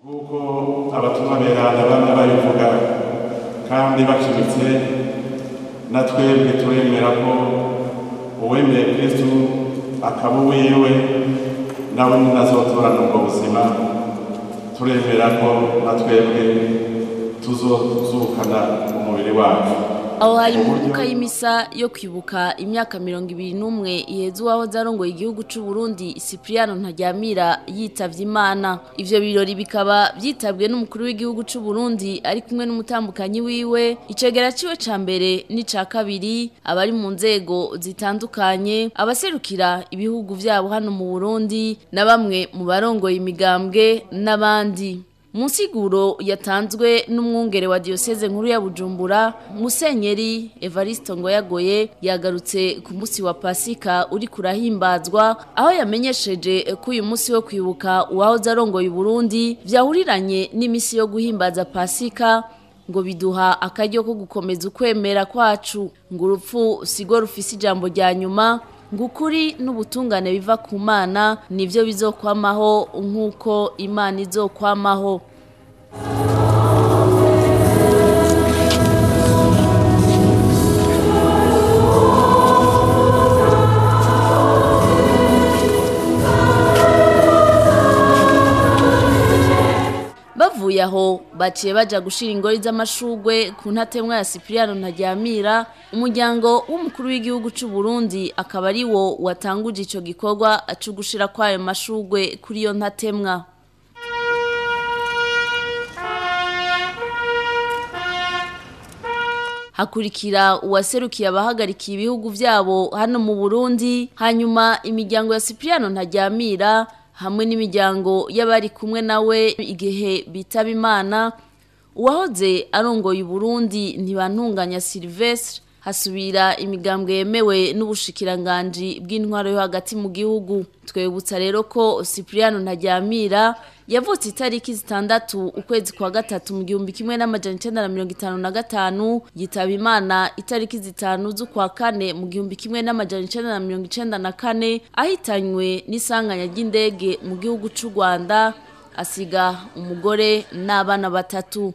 Kuko abatumwa beranda bamwe babivuga kandi bakimitse natwebwe turemera ko uwemeye Kristo akaba uwiwe nawe ntazotorana ubwo buzima, turemera ko natwebwe tuzokana umubiri wacu. Aho hari imbuga y'imisa yo kwibuka imyaka 21 iheze uwahoze arongoye igihugu c'u Burundi Cypriano Ntaryamira yitavye Imana. Ivyo birori bikaba vyitabwe n'umukuru w'igihugu c'u Burundi ari kumwe n'umutambukanyi wiwe, icegera ciwe ca mbere n'ica kabiri, abari mu nzego zitandukanye, abaserukira ibihugu vyabo hano mu Burundi na bamwe mu barongoye imigambwe n'abandi. Musiguro yatanzwe n'umwungere wa diocese nkuru ya Bujumbura, Musenyeri Evariste Ngoyagoye yagarutse ku munsi wa Pasika uri kurahimbazwa, aho yamenyesheje ko uyu munsi wo kwibuka uwahoze arongoye Burundi vyahuriranye n'imisi yo guhimbaza Pasika, ngo biduha akaryo ko gukomeza ukwemera kwacu, ngo urupfu sigo rufise ijambo rya nyuma, ngukuri n'ubutungane biva ku Mana nivyo bizokwamaho nkuko Imana izokwamaho. Bavuye aho baciye baja gushira ingori z'amashugwe ku ntatemwa ya Cypriano Ntaryamira. Umuryango w'umukuru w'igihugu c'u Burundi akaba ari wo watanguje ico gikorwa cyo gushira kwayo mashugwe kuri iyo ntatemwa. Hakurikira uwaserukiye abahagarikiye ibihugu vyabo hano mu Burundi, hanyuma imiryango ya Cypriano Ntaryamira hamwe n'imiryango y'abari kumwe nawe igihe bitaba Imana. Uwahoze arongoye Burundi Ntibantunganya Sylvestre, hasubira imigambwe yemewe n'ubushikiranganji bw'intwaro yo hagati mu gihugu. Twebutsa rero ko Cypriano Ntaryamira yavutse itariki 6 ukwezi kwa gatatu mu 1955, yitaba Imana itariki 5 z'ukwa kane mu 1994, ahitanywe n'isanganya ry'indege mu gihugu c'u Rwanda, asiga umugore n'abana batatu.